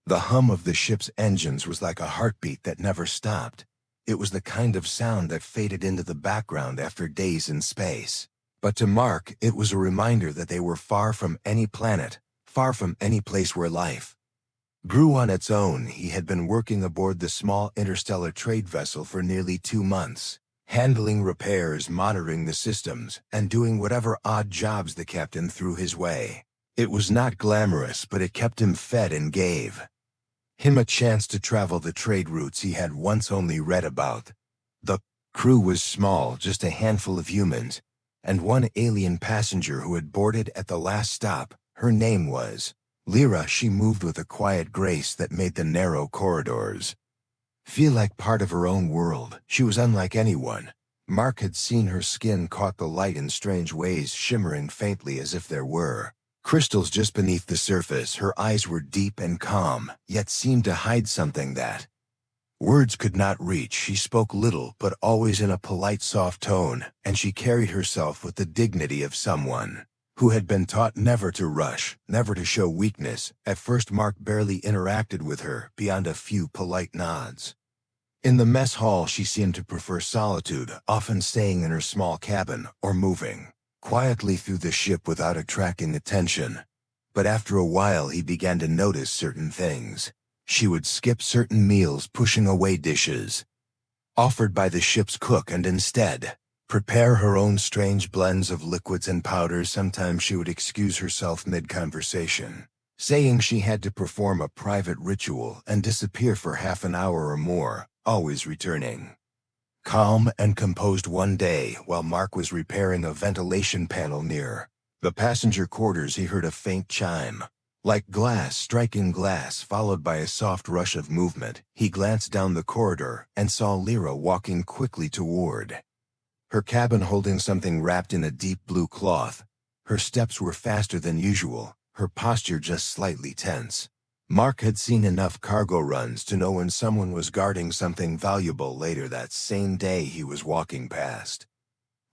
The hum of the ship's engines was like a heartbeat that never stopped. It was the kind of sound that faded into the background after days in space. But to Mark, it was a reminder that they were far from any planet, far from any place where life grew on its own. He had been working aboard the small interstellar trade vessel for nearly 2 months, handling repairs, monitoring the systems, and doing whatever odd jobs the captain threw his way. It was not glamorous, but it kept him fed and gave him a chance to travel the trade routes he had once only read about. The crew was small, just a handful of humans, and one alien passenger who had boarded at the last stop. Her name was Lyra. She moved with a quiet grace that made the narrow corridors feel like part of her own world. She was unlike anyone. Mark had seen her skin caught the light in strange ways, shimmering faintly as if there were crystals just beneath the surface. Her eyes were deep and calm, yet seemed to hide something that words could not reach. She spoke little, but always in a polite, soft tone, and she carried herself with the dignity of someone who had been taught never to rush, never to show weakness. At first, Mark barely interacted with her, beyond a few polite nods. In the mess hall, she seemed to prefer solitude, often staying in her small cabin or moving quietly through the ship without attracting attention. But after a while, he began to notice certain things. She would skip certain meals, pushing away dishes offered by the ship's cook, and instead prepare her own strange blends of liquids and powders. Sometimes she would excuse herself mid-conversation, saying she had to perform a private ritual, and disappear for half an hour or more, always returning calm and composed. One day, while Mark was repairing a ventilation panel near the passenger quarters, he heard a faint chime, like glass striking glass, followed by a soft rush of movement. He glanced down the corridor and saw Lyra walking quickly toward her cabin, holding something wrapped in a deep blue cloth. Her steps were faster than usual, her posture just slightly tense. Mark had seen enough cargo runs to know when someone was guarding something valuable. Later that same day, he was walking past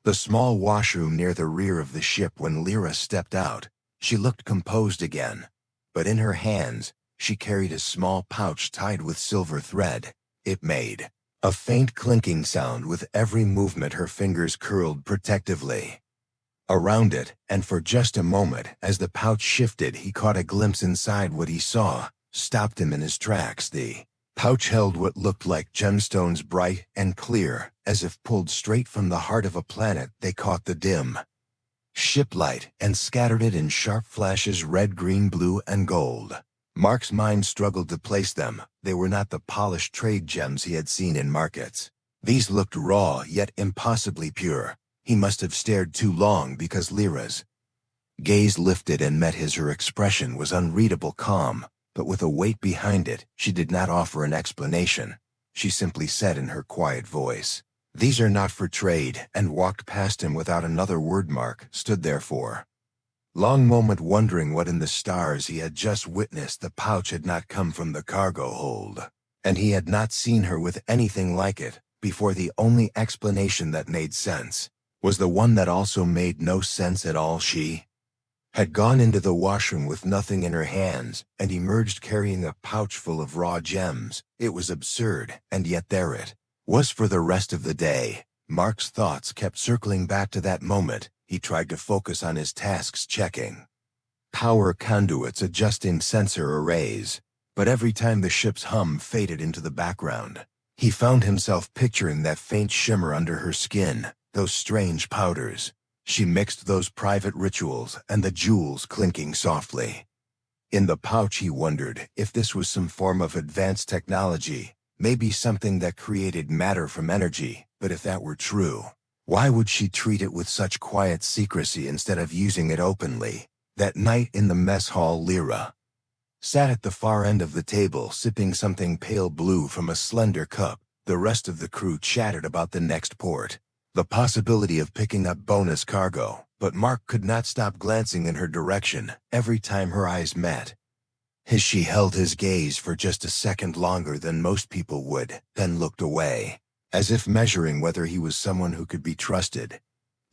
the small washroom near the rear of the ship when Lyra stepped out. She looked composed again, but in her hands, she carried a small pouch tied with silver thread. It made a faint clinking sound with every movement. Her fingers curled protectively around it, and for just a moment, as the pouch shifted, he caught a glimpse inside. What he saw stopped him in his tracks. The pouch held what looked like gemstones, bright and clear, as if pulled straight from the heart of a planet. They caught the dim ship light and scattered it in sharp flashes: red, green, blue, and gold. Mark's mind struggled to place them. They were not the polished trade gems he had seen in markets. These looked raw, yet impossibly pure. He must have stared too long, because Lyra's gaze lifted and met his. Her expression was unreadable calm, but with a weight behind it. She did not offer an explanation. She simply said in her quiet voice, "These are not for trade," and walked past him without another word. Mark stood there for a long moment, wondering what in the stars he had just witnessed. The pouch had not come from the cargo hold, and he had not seen her with anything like it before. The only explanation that made sense was the one that also made no sense at all. She had gone into the washroom with nothing in her hands, and emerged carrying a pouch full of raw gems. It was absurd, and yet there it was for the rest of the day. Mark's thoughts kept circling back to that moment. He tried to focus on his tasks, checking power conduits, adjusting sensor arrays, but every time the ship's hum faded into the background, he found himself picturing that faint shimmer under her skin, those strange powders she mixed, those private rituals, and the jewels clinking softly in the pouch. He wondered if this was some form of advanced technology, maybe something that created matter from energy. But if that were true, why would she treat it with such quiet secrecy instead of using it openly? That night in the mess hall, Lyra sat at the far end of the table, sipping something pale blue from a slender cup. The rest of the crew chattered about the next port, the possibility of picking up bonus cargo, but Mark could not stop glancing in her direction every time her eyes met his. She held his gaze for just a second longer than most people would, then looked away, as if measuring whether he was someone who could be trusted.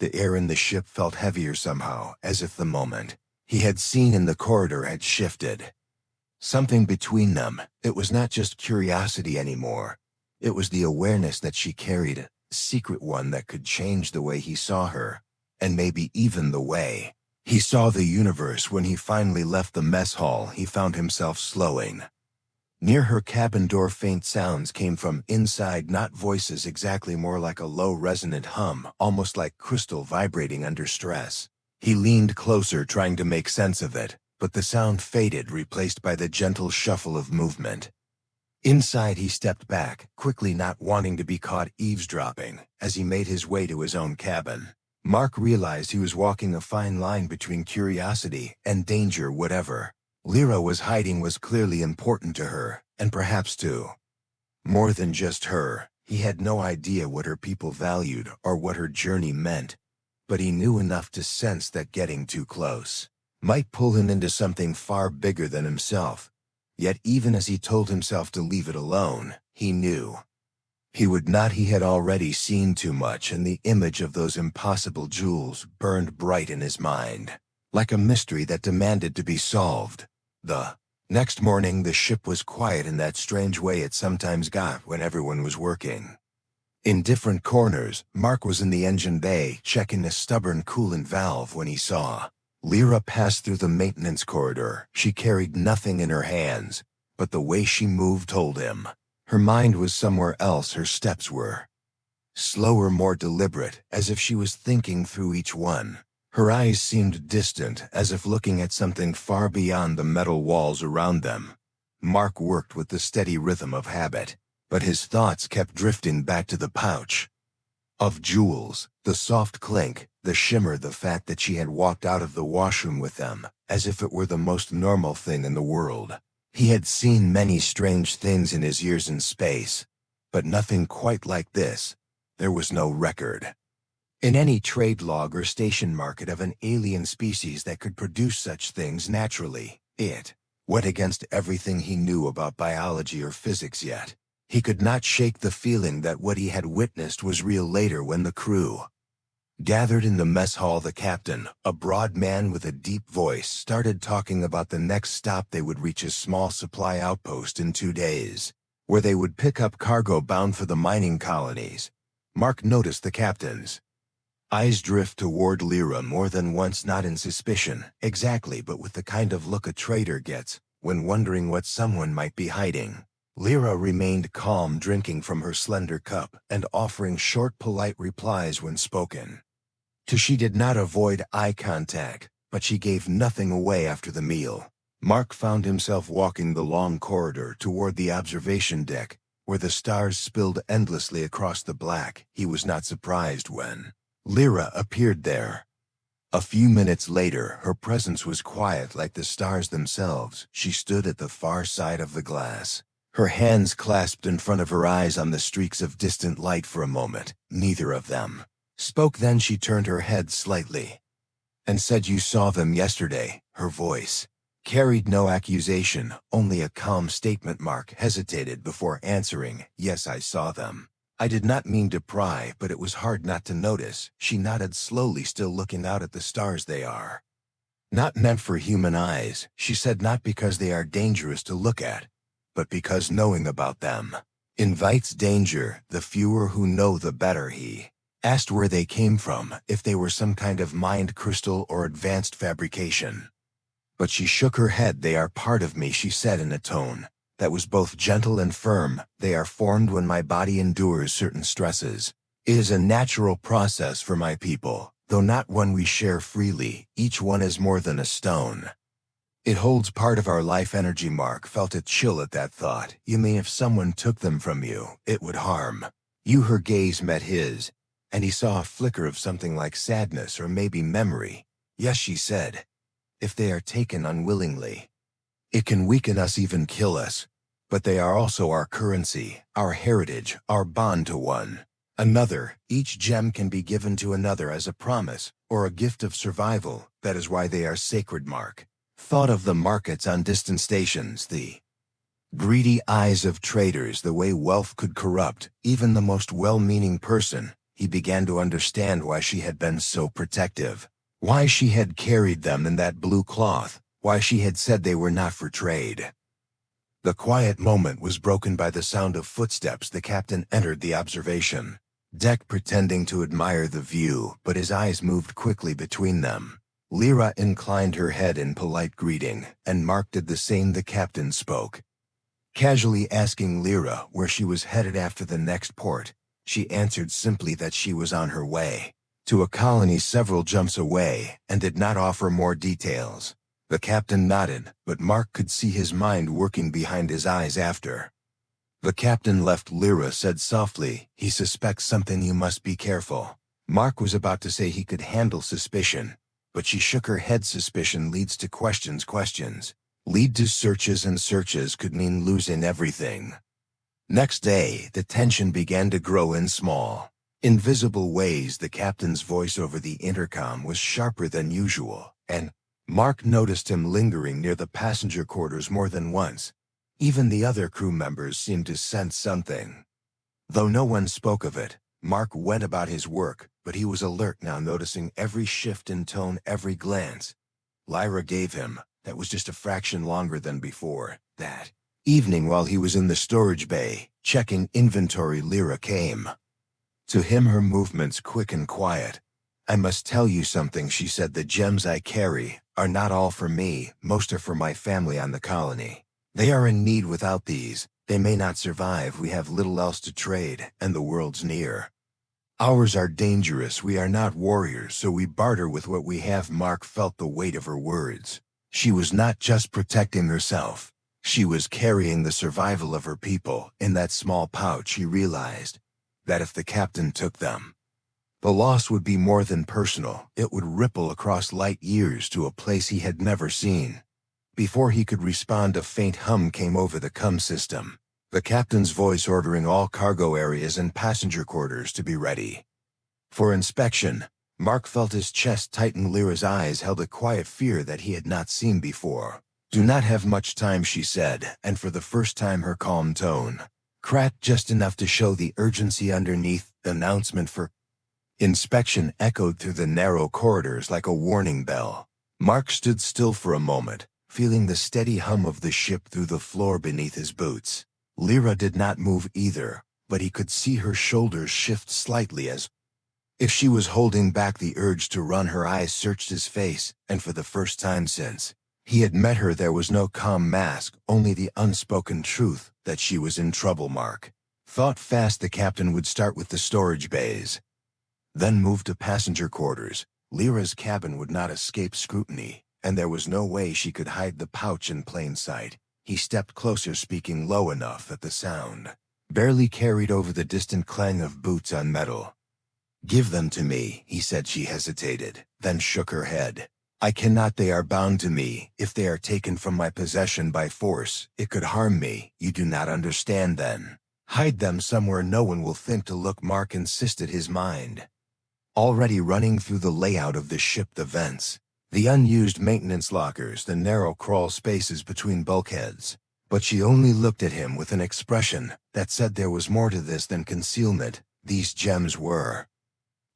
The air in the ship felt heavier somehow, as if the moment he had seen in the corridor had shifted. Something between them. It was not just curiosity anymore. It was the awareness that she carried a secret one that could change the way he saw her, and maybe even the way he saw the universe. When he finally left the mess hall, he found himself slowing. Near her cabin door, faint sounds came from inside, not voices exactly, more like a low resonant hum, almost like crystal vibrating under stress. He leaned closer, trying to make sense of it, but the sound faded, replaced by the gentle shuffle of movement. Inside, he stepped back, quickly, not wanting to be caught eavesdropping. As he made his way to his own cabin, Mark realized he was walking a fine line between curiosity and danger. Whatever Lyra was hiding was clearly important to her, and perhaps to more than just her. He had no idea what her people valued or what her journey meant, but he knew enough to sense that getting too close might pull him into something far bigger than himself. Yet even as he told himself to leave it alone, he knew he would not. He had already seen too much, and the image of those impossible jewels burned bright in his mind, like a mystery that demanded to be solved. The next morning, the ship was quiet in that strange way it sometimes got when everyone was working. In different corners, Mark was in the engine bay, checking a stubborn coolant valve when he saw Lyra passed through the maintenance corridor. She carried nothing in her hands, but the way she moved told him her mind was somewhere else. Her steps were slower, more deliberate, as if she was thinking through each one. Her eyes seemed distant, as if looking at something far beyond the metal walls around them. Mark worked with the steady rhythm of habit, but his thoughts kept drifting back to the pouch of jewels, the soft clink, the shimmer, the fact that she had walked out of the washroom with them, as if it were the most normal thing in the world. He had seen many strange things in his years in space, but nothing quite like this. There was no record in any trade log or station market of an alien species that could produce such things naturally. It went against everything he knew about biology or physics, yet he could not shake the feeling that what he had witnessed was real. Later, when the crew gathered in the mess hall, the captain, a broad man with a deep voice, started talking about the next stop. They would reach a small supply outpost in 2 days, where they would pick up cargo bound for the mining colonies. Mark noticed the captain's eyes drift toward Lyra more than once, not in suspicion exactly, but with the kind of look a trader gets when wondering what someone might be hiding. Lyra remained calm, drinking from her slender cup and offering short, polite replies when spoken to. She did not avoid eye contact, but she gave nothing away. After the meal, Mark found himself walking the long corridor toward the observation deck, where the stars spilled endlessly across the black. He was not surprised when Lyra appeared there. A few minutes later, her presence was quiet, like the stars themselves. She stood at the far side of the glass, her hands clasped in front of her, eyes on the streaks of distant light. For a moment, neither of them spoke. Then she turned her head slightly and said, "You saw them yesterday." Her voice carried no accusation, only a calm statement. Mark hesitated before answering, "Yes, I saw them. I did not mean to pry, but it was hard not to notice." She nodded slowly, still looking out at the stars. "They are not meant for human eyes," she said, "not because they are dangerous to look at, but because knowing about them invites danger. The fewer who know, the better." He asked where they came from, if they were some kind of mind crystal or advanced fabrication. But she shook her head. "They are part of me," she said in a tone that was both gentle and firm. "They are formed when my body endures certain stresses. It is a natural process for my people, though not one we share freely. Each one is more than a stone. It holds part of our life energy." Mark felt a chill at that thought. "You mean if someone took them from you, it would harm you?" Her gaze met his, and he saw a flicker of something like sadness or maybe memory. "Yes," she said. "If they are taken unwillingly, it can weaken us, even kill us. But they are also our currency, our heritage, our bond to one another. Each gem can be given to another as a promise or a gift of survival. That is why they are sacred." Mark thought of the markets on distant stations, the greedy eyes of traders, the way wealth could corrupt even the most well-meaning person. He began to understand why she had been so protective, why she had carried them in that blue cloth, why she had said they were not for trade. The quiet moment was broken by the sound of footsteps. The captain entered the observation deck pretending to admire the view, but his eyes moved quickly between them. Lyra inclined her head in polite greeting, and Mark did the same. The captain spoke, casually asking Lyra where she was headed after the next port. She answered simply that she was on her way to a colony several jumps away, and did not offer more details. The captain nodded, but Mark could see his mind working behind his eyes. After the captain left, Lyra said softly, "He suspects something. You must be careful." Mark was about to say he could handle suspicion, but she shook her head. Suspicion leads to questions. Questions lead to searches, and searches could mean losing everything. Next day, the tension began to grow in small, invisible ways. The captain's voice over the intercom was sharper than usual, and Mark noticed him lingering near the passenger quarters more than once. Even the other crew members seemed to sense something. Though no one spoke of it, Mark went about his work, but he was alert now, noticing every shift in tone, every glance Lyra gave him. That was just a fraction longer than before. That evening, while he was in the storage bay, checking inventory, Lyra came to him, her movements quick and quiet. "I must tell you something," she said. "The gems I carry are not all for me. Most are for my family on the colony. They are in need. Without these, they may not survive. We have little else to trade, and the world's near. Ours are dangerous. We are not warriors, so we barter with what we have." Mark felt the weight of her words. She was not just protecting herself. She was carrying the survival of her people in that small pouch. He realized that if the captain took them, the loss would be more than personal. It would ripple across light years to a place he had never seen. Before he could respond, a faint hum came over the comm system. The captain's voice ordering all cargo areas and passenger quarters to be ready for inspection. Mark felt his chest tighten. Lyra's eyes held a quiet fear that he had not seen before. "Do not have much time," she said, and for the first time her calm tone cracked just enough to show the urgency underneath. The announcement for inspection echoed through the narrow corridors like a warning bell. Mark stood still for a moment, feeling the steady hum of the ship through the floor beneath his boots. Lyra did not move either, but he could see her shoulders shift slightly, as if she was holding back the urge to run. Her eyes searched his face, and for the first time since he had met her, there was no calm mask, only the unspoken truth that she was in trouble. Mark thought fast. The captain would start with the storage bays, then move to passenger quarters. Lyra's cabin would not escape scrutiny, and there was no way she could hide the pouch in plain sight. He stepped closer, speaking low enough that the sound barely carried over the distant clang of boots on metal. "Give them to me," he said. She hesitated, then shook her head. "I cannot. They are bound to me. If they are taken from my possession by force, it could harm me." "You do not understand then. Hide them somewhere no one will think to look," Mark insisted, his mind already running through the layout of the ship, the vents, the unused maintenance lockers, the narrow crawl spaces between bulkheads. But she only looked at him with an expression that said there was more to this than concealment. These gems were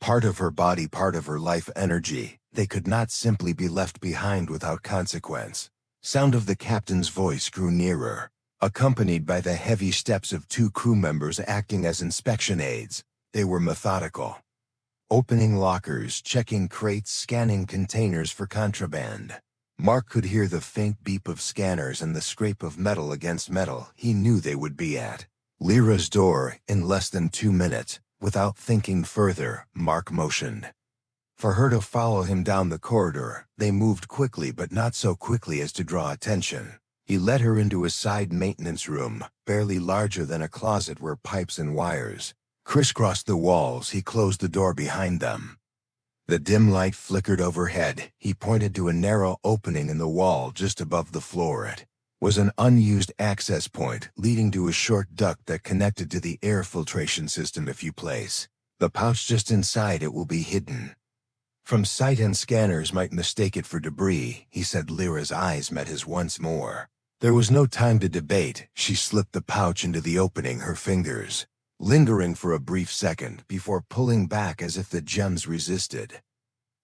part of her body, part of her life energy. They could not simply be left behind without consequence. Sound of the captain's voice grew nearer, accompanied by the heavy steps of two crew members acting as inspection aides. They were methodical, opening lockers, checking crates, scanning containers for contraband. Mark could hear the faint beep of scanners and the scrape of metal against metal. He knew they would be at Lyra's door in less than 2 minutes. Without thinking further, Mark motioned for her to follow him down the corridor. They moved quickly, but not so quickly as to draw attention. He led her into a side maintenance room, barely larger than a closet, where pipes and wires crisscrossed the walls. He closed the door behind them. The dim light flickered overhead. He pointed to a narrow opening in the wall just above the floor. It was an unused access point leading to a short duct that connected to the air filtration system. "If you place the pouch just inside, it will be hidden from sight, and scanners might mistake it for debris," he said. Lyra's eyes met his once more. There was no time to debate. She slipped the pouch into the opening, her fingers lingering for a brief second before pulling back as if the gems resisted.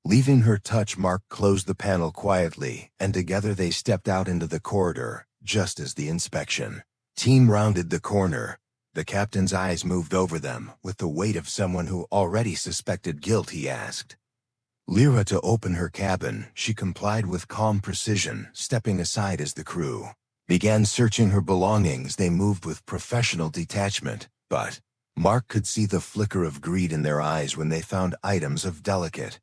Leaving her touch, Mark closed the panel quietly, and together they stepped out into the corridor. just as the inspection team rounded the corner. The captain's eyes moved over them with the weight of someone who already suspected guilt. He asked Lyra to open her cabin. She complied with calm precision, stepping aside as the crew began searching her belongings. They moved with professional detachment, but Mark could see the flicker of greed in their eyes when they found items of delicate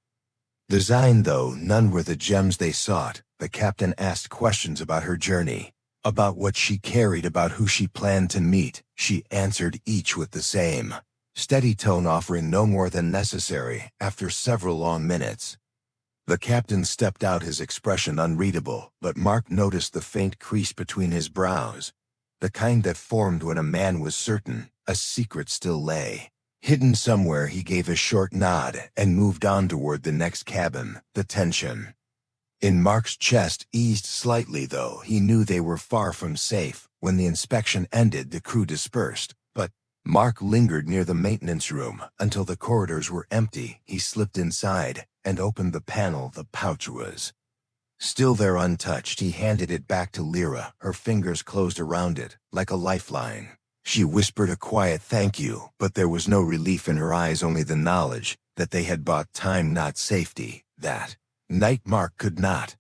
design, though none were the gems they sought. The captain asked questions about her journey, about what she carried, about who she planned to meet. She answered each with the same steady tone, offering no more than necessary. After several long minutes, the captain stepped out, his expression unreadable, but Mark noticed the faint crease between his brows, the kind that formed when a man was certain a secret still lay hidden somewhere. He gave a short nod and moved on toward the next cabin. The tension in Mark's chest eased slightly, though he knew they were far from safe. When the inspection ended, the crew dispersed, but Mark lingered near the maintenance room until the corridors were empty. He slipped inside and opened the panel. The pouch was still there, untouched. He handed it back to Lyra. Her fingers closed around it like a lifeline. She whispered a quiet thank you, but there was no relief in her eyes, only the knowledge that they had bought time, not safety. That night Mark could not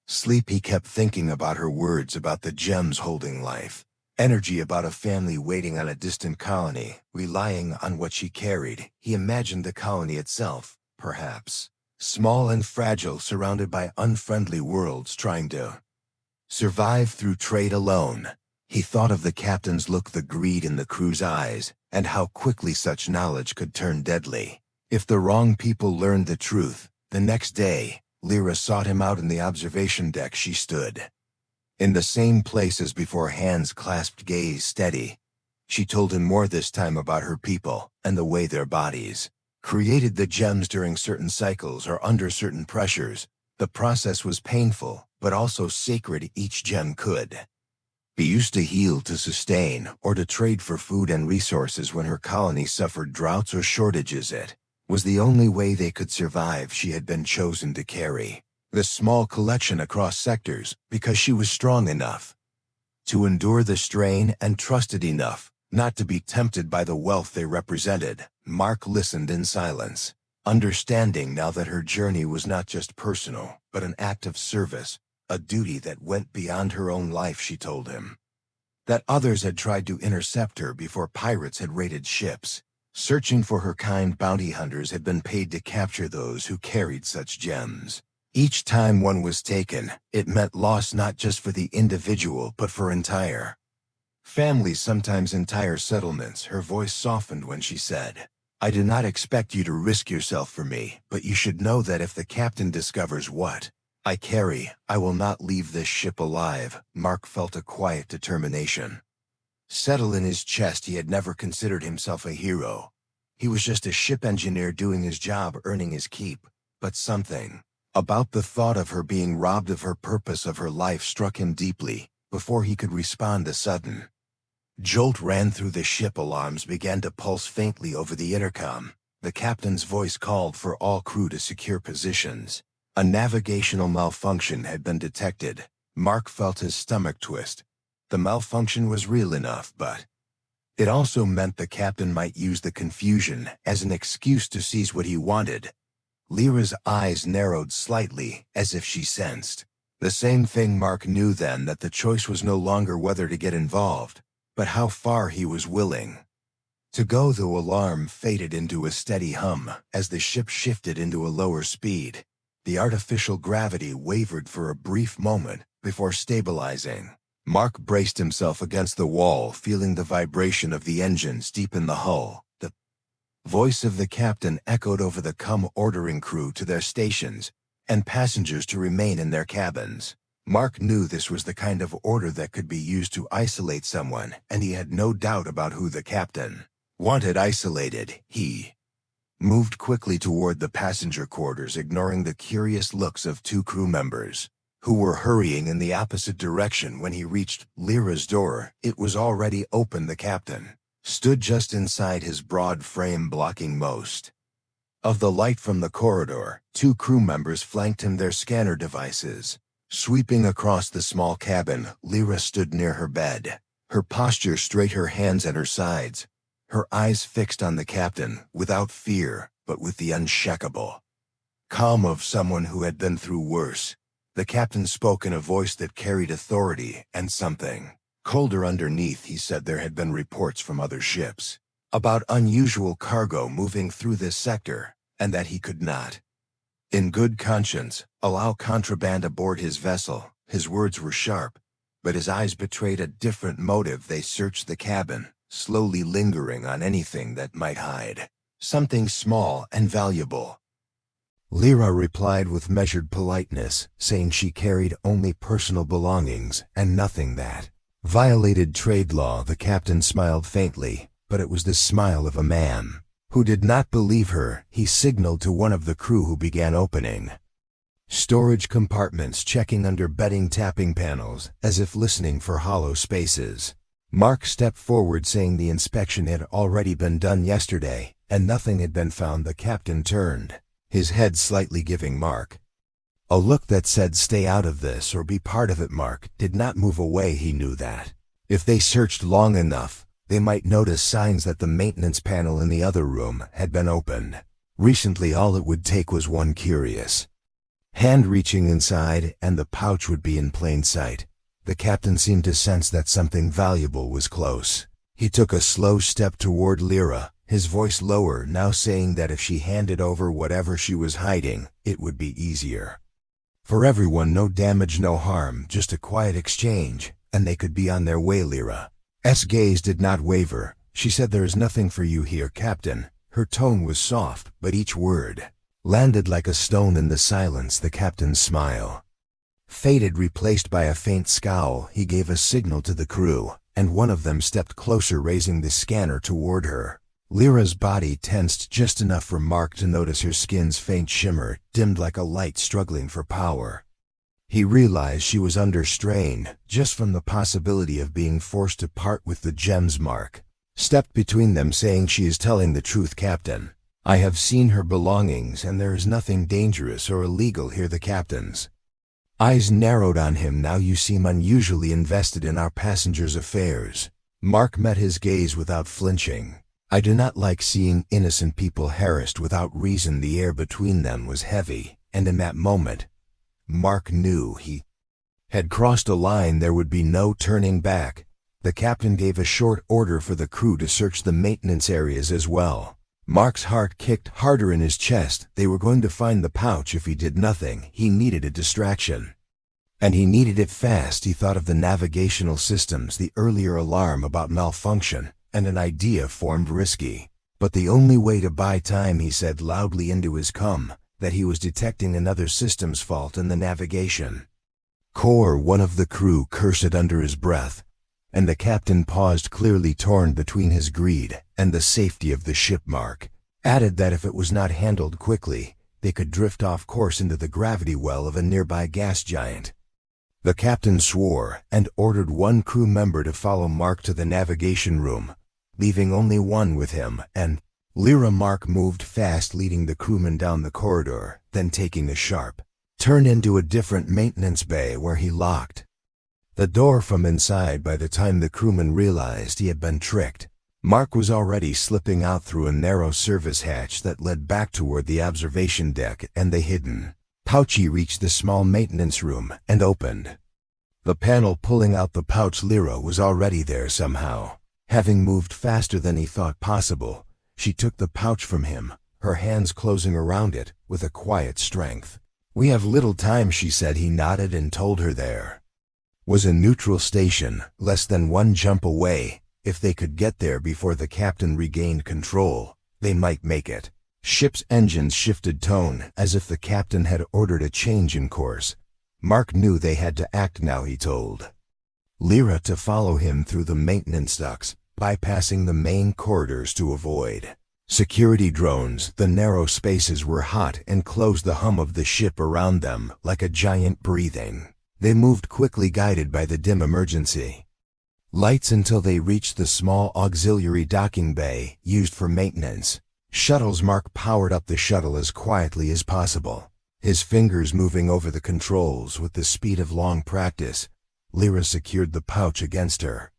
sleep. He kept thinking about her words, about the gems holding life, energy, about a family waiting on a distant colony, relying on what she carried. He imagined the colony itself, perhaps small and fragile, surrounded by unfriendly worlds, trying to survive through trade alone. He thought of the captain's look, the greed in the crew's eyes, and how quickly such knowledge could turn deadly if the wrong people learned the truth. The next day, Lyra sought him out in the observation deck. She stood in the same place as before, hands clasped, gaze steady. She told him more this time about her people and the way their bodies created the gems during certain cycles or under certain pressures. The process was painful, but also sacred. Each gem could be used to heal, to sustain, or to trade for food and resources when her colony suffered droughts or shortages. It was the only way they could survive. She had been chosen to carry this small collection across sectors because she was strong enough to endure the strain and trusted enough not to be tempted by the wealth they represented. Mark listened in silence, understanding now that her journey was not just personal, but an act of service, a duty that went beyond her own life. She told him that others had tried to intercept her before pirates had raided ships. Searching for her kind, bounty hunters had been paid to capture those who carried such gems. Each time one was taken, it meant loss not just for the individual but for entire families, sometimes entire settlements. Her voice softened when she said, I do not expect you to risk yourself for me, but you should know that if the captain discovers what I carry, I will not leave this ship alive. Mark felt a quiet determination settle in his chest. He had never considered himself a hero. He was just a ship engineer doing his job, earning his keep. But something about the thought of her being robbed of her purpose, of her life, struck him deeply. Before he could respond, a sudden jolt ran through the ship. Alarms began to pulse faintly over the intercom. The captain's voice called for all crew to secure positions. A navigational malfunction had been detected. Mark felt his stomach twist. The malfunction was real enough, but it also meant the captain might use the confusion as an excuse to seize what he wanted. Lyra's eyes narrowed slightly, as if she sensed the same thing. Mark knew then that the choice was no longer whether to get involved, but how far he was willing to go. The alarm faded into a steady hum as the ship shifted into a lower speed. The artificial gravity wavered for a brief moment before stabilizing. Mark braced himself against the wall, feeling the vibration of the engines deep in the hull. The voice of the captain echoed over the ordering crew to their stations and passengers to remain in their cabins. Mark knew this was the kind of order that could be used to isolate someone, and he had no doubt about who the captain wanted isolated. He moved quickly toward the passenger quarters, ignoring the curious looks of two crew members who were hurrying in the opposite direction. When he reached Lyra's door, it was already open. The captain stood just inside, his broad frame blocking most of the light from the corridor. Two crew members flanked him, their scanner devices Sweeping across the small cabin, Lyra stood near her bed, her posture straight, her hands at her sides, her eyes fixed on the captain, without fear, but with the unshakable calm of someone who had been through worse. The captain spoke in a voice that carried authority and something colder underneath. He said there had been reports from other ships about unusual cargo moving through this sector, and that he could not, in good conscience, allow contraband aboard his vessel. His words were sharp, but his eyes betrayed a different motive. They searched the cabin, slowly lingering on anything that might hide something small and valuable. Lyra replied with measured politeness, saying she carried only personal belongings and nothing that violated trade law. The captain smiled faintly, but it was the smile of a man who did not believe her. He signaled to one of the crew, who began opening storage compartments, checking under bedding, tapping panels, as if listening for hollow spaces. Mark stepped forward, saying the inspection had already been done yesterday, and nothing had been found. The captain turned his head slightly, giving Mark a look that said, "Stay out of this or be part of it." Mark did not move away. He knew that if they searched long enough, they might notice signs that the maintenance panel in the other room had been opened recently. All it would take was one curious hand reaching inside, and the pouch would be in plain sight. The captain seemed to sense that something valuable was close. He took a slow step toward Lyra, his voice lower now, saying that if she handed over whatever she was hiding, it would be easier for everyone. No damage, no harm, just a quiet exchange, and they could be on their way. Lyra's gaze did not waver. She said, "There is nothing for you here, Captain." Her tone was soft, but each word landed like a stone in the silence. The captain's smile faded, replaced by a faint scowl. He gave a signal to the crew, and one of them stepped closer, raising the scanner toward her. Lyra's body tensed just enough for Mark to notice her skin's faint shimmer, dimmed like a light struggling for power. He realized she was under strain, just from the possibility of being forced to part with the gems. Mark stepped between them, saying, "She is telling the truth, Captain. I have seen her belongings, and there is nothing dangerous or illegal here." The captain's eyes narrowed on him. "Now you seem unusually invested in our passengers' affairs." Mark met his gaze without flinching. "I do not like seeing innocent people harassed without reason." The air between them was heavy, and in that moment, Mark knew he had crossed a line. There would be no turning back. The captain gave a short order for the crew to search the maintenance areas as well. Mark's heart kicked harder in his chest. They were going to find the pouch if he did nothing. He needed a distraction, and he needed it fast. He thought of the navigational systems, the earlier alarm about malfunction, and an idea formed risky. But the only way to buy time, he said loudly into his cum, that he was detecting another systems fault in the navigation core. One of the crew cursed under his breath, and the captain paused, clearly torn between his greed and the safety of the ship. Mark added that if it was not handled quickly, they could drift off course into the gravity well of a nearby gas giant. The captain swore and ordered one crew member to follow Mark to the navigation room, leaving only one with him and Lyra. Mark moved fast, leading the crewman down the corridor, then taking a sharp turn into a different maintenance bay where he locked the door from inside. By the time the crewman realized he had been tricked, Mark was already slipping out through a narrow service hatch that led back toward the observation deck and the hidden pouch. He reached the small maintenance room and opened the panel, pulling out the pouch. Lyra was already there somehow. Having moved faster than he thought possible, she took the pouch from him, her hands closing around it with a quiet strength. "We have little time," she said. He nodded and told her there was a neutral station less than one jump away. If they could get there before the captain regained control, they might make it. Ship's engines shifted tone, as if the captain had ordered a change in course. Mark knew they had to act now. He told Lyra to follow him through the maintenance ducts, bypassing the main corridors to avoid security drones. The narrow spaces were hot and closed the hum of the ship around them like a giant breathing. They moved quickly, guided by the dim emergency lights, until they reached the small auxiliary docking bay used for maintenance shuttles. Mark powered up the shuttle as quietly as possible. His fingers moving over the controls with the speed of long practice, Lyra secured the pouch against her.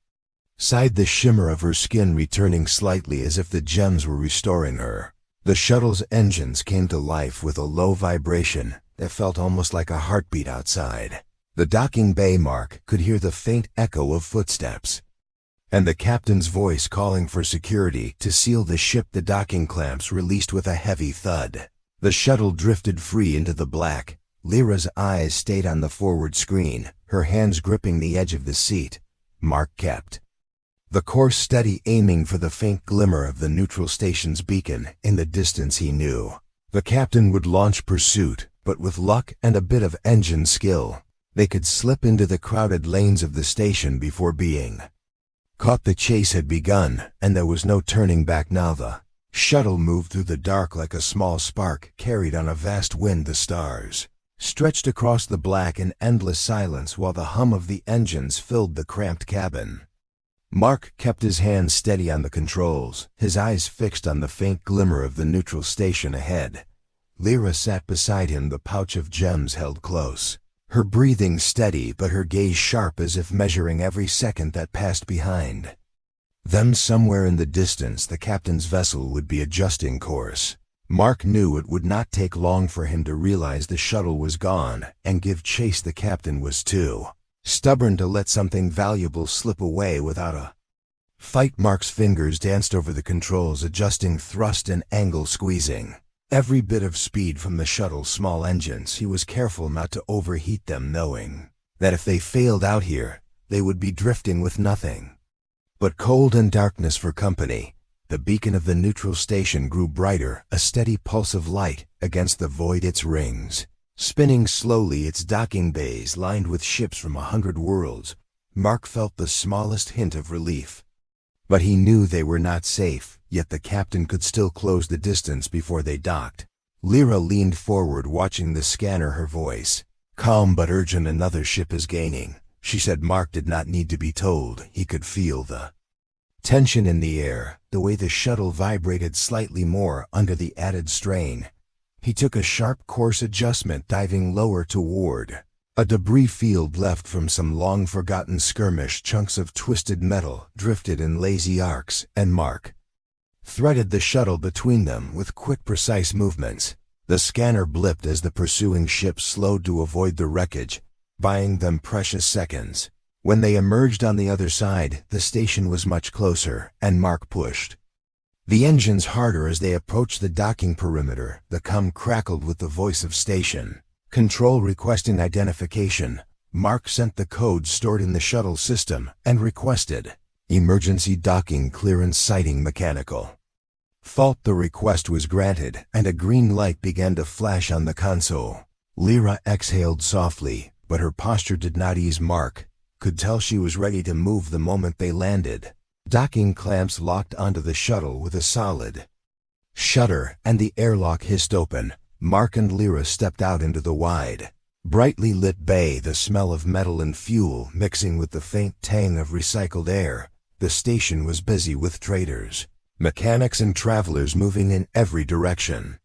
Sighed, the shimmer of her skin returning slightly as if the gems were restoring her. The shuttle's engines came to life with a low vibration that felt almost like a heartbeat outside. The docking bay Mark could hear the faint echo of footsteps, and the captain's voice calling for security to seal the ship. The docking clamps released with a heavy thud. The shuttle drifted free into the black. Lyra's eyes stayed on the forward screen, her hands gripping the edge of the seat. Mark kept the course steady, aiming for the faint glimmer of the neutral station's beacon in the distance. He knew the captain would launch pursuit, but with luck and a bit of engine skill, they could slip into the crowded lanes of the station before being caught. The chase had begun, and there was no turning back now. The shuttle moved through the dark like a small spark carried on a vast wind. The stars stretched across the black in endless silence while the hum of the engines filled the cramped cabin. Mark kept his hands steady on the controls, his eyes fixed on the faint glimmer of the neutral station ahead. Lyra sat beside him, the pouch of gems held close, her breathing steady but her gaze sharp as if measuring every second that passed behind them. Somewhere in the distance, the captain's vessel would be adjusting course. Mark knew it would not take long for him to realize the shuttle was gone and give chase. The captain was too stubborn to let something valuable slip away without a fight. Mark's fingers danced over the controls, adjusting thrust and angle, squeezing every bit of speed from the shuttle's small engines. He was careful not to overheat them, knowing that if they failed out here, they would be drifting with nothing but cold and darkness for company. The beacon of the neutral station grew brighter, a steady pulse of light against the void. Its rings spinning slowly, its docking bays lined with ships from 100 worlds. Mark felt the smallest hint of relief. But he knew they were not safe, yet the captain could still close the distance before they docked. Lyra leaned forward, watching the scanner, her voice calm but urgent. Another ship is gaining, she said. Mark did not need to be told. He could feel the tension in the air, the way the shuttle vibrated slightly more under the added strain. He took a sharp course adjustment, diving lower toward a debris field left from some long-forgotten skirmish. Chunks of twisted metal drifted in lazy arcs, and Mark threaded the shuttle between them with quick, precise movements. The scanner blipped as the pursuing ship slowed to avoid the wreckage, buying them precious seconds. When they emerged on the other side, the station was much closer, and Mark pushed the engines harder as they approached the docking perimeter. The comm crackled with the voice of station control requesting identification. Mark sent the code stored in the shuttle system and requested emergency docking clearance, citing mechanical fault. The request was granted, and a green light began to flash on the console. Lyra exhaled softly, but her posture did not ease. Mark could tell she was ready to move the moment they landed. Docking clamps locked onto the shuttle with a solid shudder, and the airlock hissed open. Mark and Lyra stepped out into the wide, brightly lit bay, the smell of metal and fuel mixing with the faint tang of recycled air. The station was busy with traders, mechanics and travelers moving in every direction.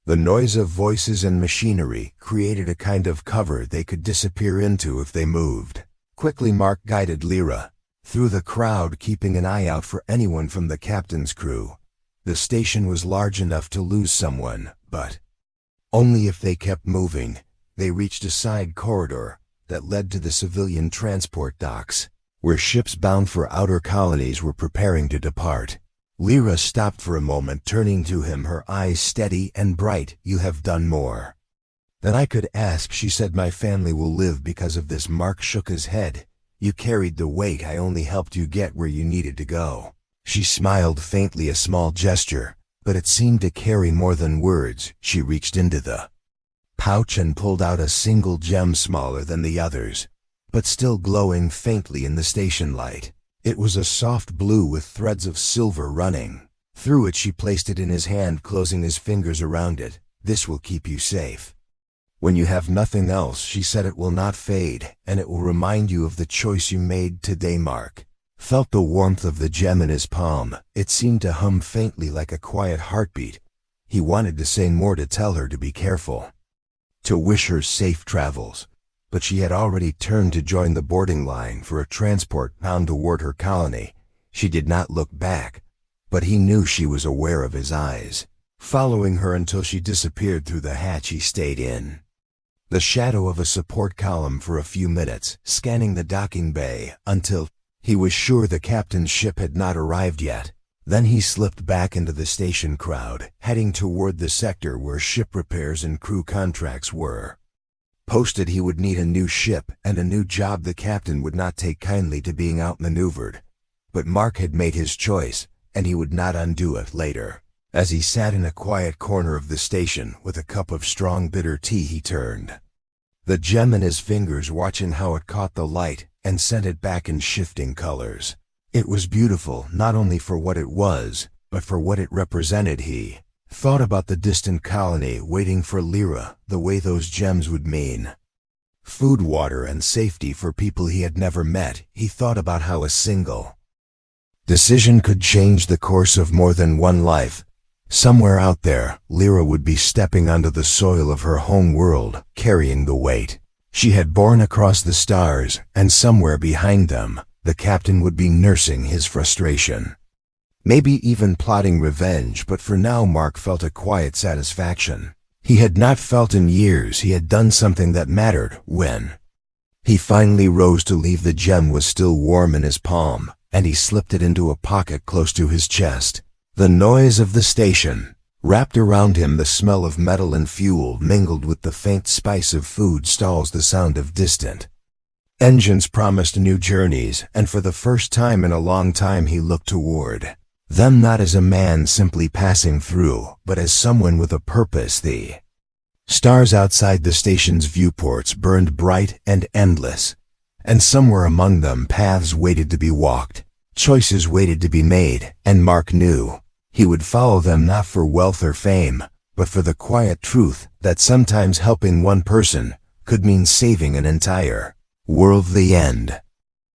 The noise of voices and machinery created a kind of cover they could disappear into if they moved. Quickly, Mark guided Lyra through the crowd, keeping an eye out for anyone from the captain's crew. The station was large enough to lose someone, but only if they kept moving. They reached a side corridor that led to the civilian transport docks, where ships bound for outer colonies were preparing to depart. Lyra stopped for a moment, turning to him, her eyes steady and bright. "You have done more than I could ask," she said. "My family will live because of this." Mark shook his head. "You carried the weight. I only helped you get where you needed to go." She smiled faintly, a small gesture, but it seemed to carry more than words. She reached into the pouch and pulled out a single gem, smaller than the others, but still glowing faintly in the station light. It was a soft blue with threads of silver running through it. She placed it in his hand, closing his fingers around it. "This will keep you safe when you have nothing else," she said. "It will not fade, and it will remind you of the choice you made today." Mark felt the warmth of the gem in his palm. It seemed to hum faintly like a quiet heartbeat. He wanted to say more, to tell her to be careful, to wish her safe travels, but she had already turned to join the boarding line for a transport bound toward her colony. She did not look back, but he knew she was aware of his eyes, following her until she disappeared through the hatch he stayed in. The shadow of a support column for a few minutes, scanning the docking bay until he was sure the captain's ship had not arrived yet. Then he slipped back into the station crowd, heading toward the sector where ship repairs and crew contracts were. Posted he would need a new ship and a new job. The captain would not take kindly to being outmaneuvered. But Mark had made his choice, and he would not undo it later. As he sat in a quiet corner of the station with a cup of strong bitter tea, he turned the gem in his fingers, watching how it caught the light and sent it back in shifting colors. It was beautiful not only for what it was, but for what it represented. He thought about the distant colony waiting for Lyra, the way those gems would mean food, water, and safety for people he had never met. He thought about how a single decision could change the course of more than one life. Somewhere out there, Lyra would be stepping onto the soil of her home world, carrying the weight she had borne across the stars, and somewhere behind them, the captain would be nursing his frustration. Maybe even plotting revenge, but for now Mark felt a quiet satisfaction he had not felt in years. He had done something that mattered. When he finally rose to leave, the gem was still warm in his palm, and he slipped it into a pocket close to his chest. The noise of the station wrapped around him, the smell of metal and fuel mingled with the faint spice of food stalls. The sound of distant engines promised new journeys, and for the first time in a long time he looked toward them, not as a man simply passing through, but as someone with a purpose. The stars outside the station's viewports burned bright and endless, and somewhere among them paths waited to be walked, choices waited to be made, and Mark knew he would follow them, not for wealth or fame, but for the quiet truth that sometimes helping one person could mean saving an entire world. The end.